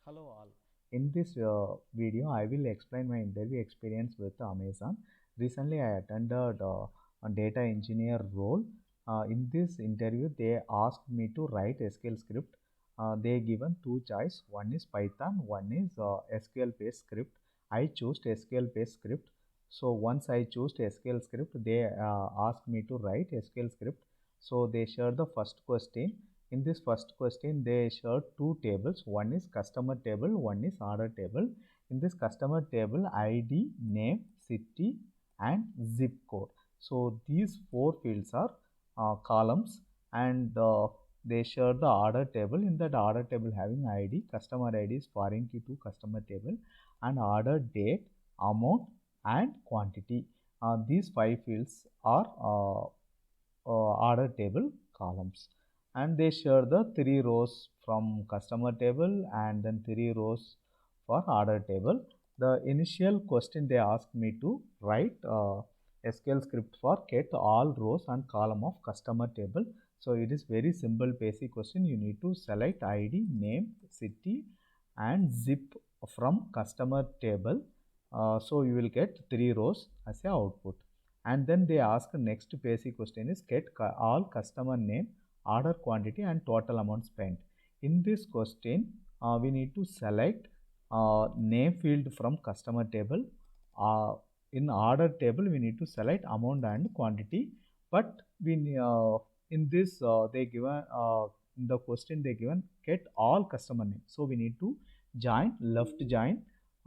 Hello all. In this video, I will explain my interview experience with Amazon. Recently, I attended a data engineer role. In this interview, they asked me to write SQL script. They given two choice. One is Python, one is SQL based script. I chose SQL based script. So once I chose SQL script, they asked me to write SQL script. So they shared the first question. In this first question, they showed two tables. One is customer table, one is order table. In this customer table, ID, name, city, and zip code. So these four fields are columns, and they share the order table. In that order table having ID, customer ID is foreign key to customer table, and order date, amount, and quantity. These five fields are order table columns, and they share the three rows from customer table and then three rows for order table. The initial question they asked me to write SQL script for get all rows and column of customer table. So it is very simple basic question. You need to select ID, name, city, and zip from customer table. So you will get three rows as a output. And then they ask next basic question is get all customer name, order quantity, and total amount spent. In this question, we need to select name field from customer table. uh, in order table we need to select amount and quantity, but in this they given in the question they given get all customer name, so we need to join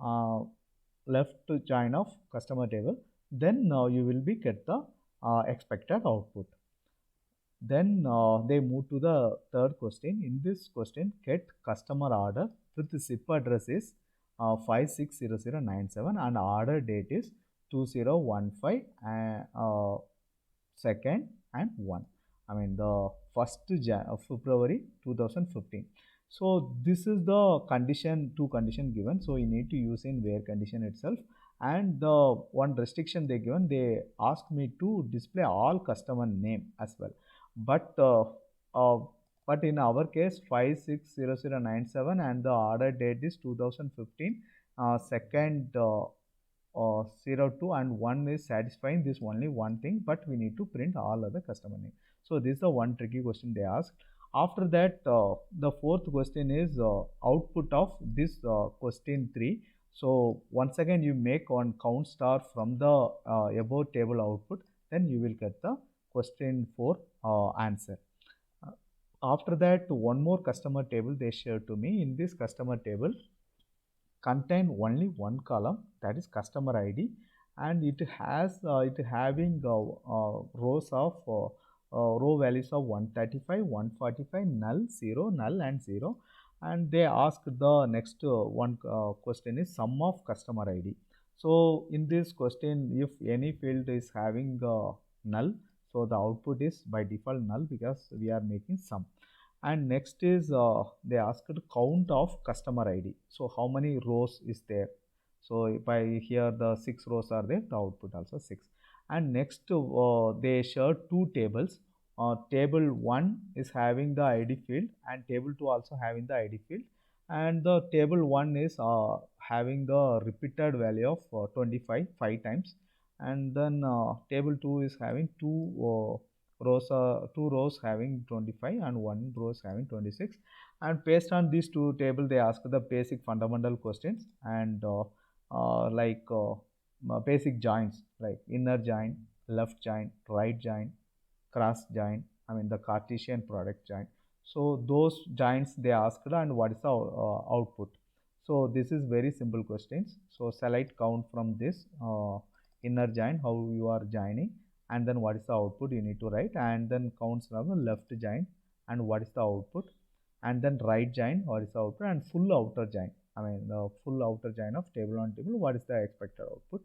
uh, left join of customer table. Then you will be get the expected output. Then they move to the third question. In this question, get customer order with the zip address is 560097 and order date is 2015 second and 1. I mean the first February 2015. So this is the condition, two condition given. So you need to use in where condition itself. And the one restriction they given, they asked me to display all customer name as well. But uh, but in our case 560097 and the order date is 2015 second 02 and 1 is satisfying this only one thing, but we need to print all other customer name. So this is the one tricky question they asked. After that, the fourth question is output of this question 3. So once again you make one count star from the above table output, then you will get the question 4 answer. After that, one more customer table they shared to me. In this customer table contain only one column, that is customer ID, and it has it having rows of row values of 135, 145, null, 0, null, and 0. And they ask the next one question is sum of customer ID. So in this question, if any field is having null, so the output is by default null because we are making sum. And next is they asked count of customer ID. So how many rows is there? So by here the 6 rows are there, the output also 6. And next they share two tables. Table 1 is having the ID field and table 2 also having the ID field, and the table 1 is having the repeated value of 25 5 times, and then table 2 is having two rows having 25 and one row is having 26. And based on these two table they ask the basic fundamental questions, and basic joins like inner join, left join, right join, cross join, I mean the Cartesian product join. So those joins they asked, and what is the output. So this is very simple questions. So select count from this inner join, how you are joining, and then what is the output you need to write, and then counts from the left join and what is the output, and then right join, what is the output, and full outer join, I mean the full outer join of table on table, what is the expected output.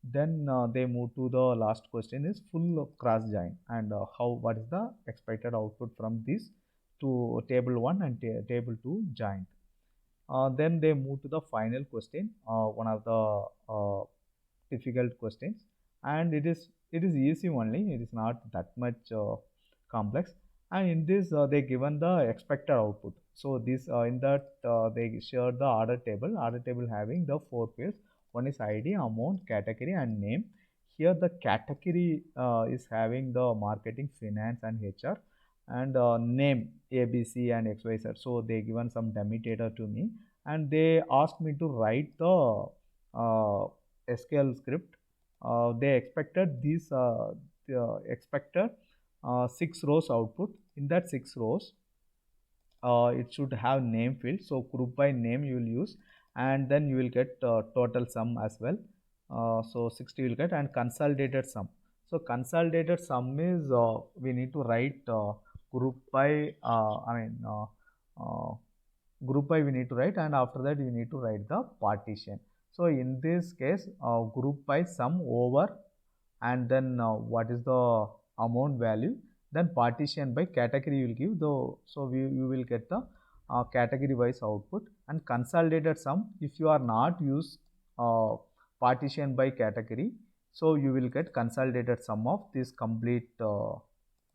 Then they move to the last question is full cross join, and how what is the expected output from this to table 1 and table 2 joint. Then they move to the final question, one of the difficult questions, and it is easy only, it is not that much complex. And in this they given the expected output. So this in that they share the order table having the four fields. One is ID, amount, category, and name. Here the category is having the marketing, finance, and HR, and name ABC and XYZ. So they given some dummy data to me, and they asked me to write the SQL script. They expected these expected 6 rows output. In that 6 rows, it should have name field, so group by name you will use, and then you will get total sum as well. So 60 you will get, and consolidated sum. So consolidated sum is we need to write group by group by we need to write, and after that you need to write the partition. So in this case, group by sum over, and then what is the amount value, then partition by category you will give the, so you will get the category wise output. And consolidated sum, if you are not use uh, partition by category, so you will get consolidated sum of this complete uh,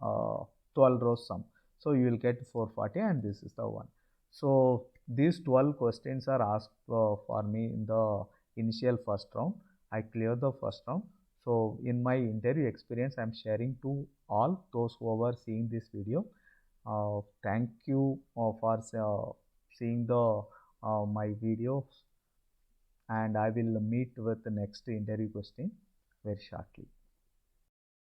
12 rows sum. So you will get 440, and this is the one. So these 12 questions are asked for me in the initial first round. I cleared the first round. So in my interview experience, I'm sharing to all those who are seeing this video. Thank you for seeing the my video, and I will meet with the next interview question very shortly.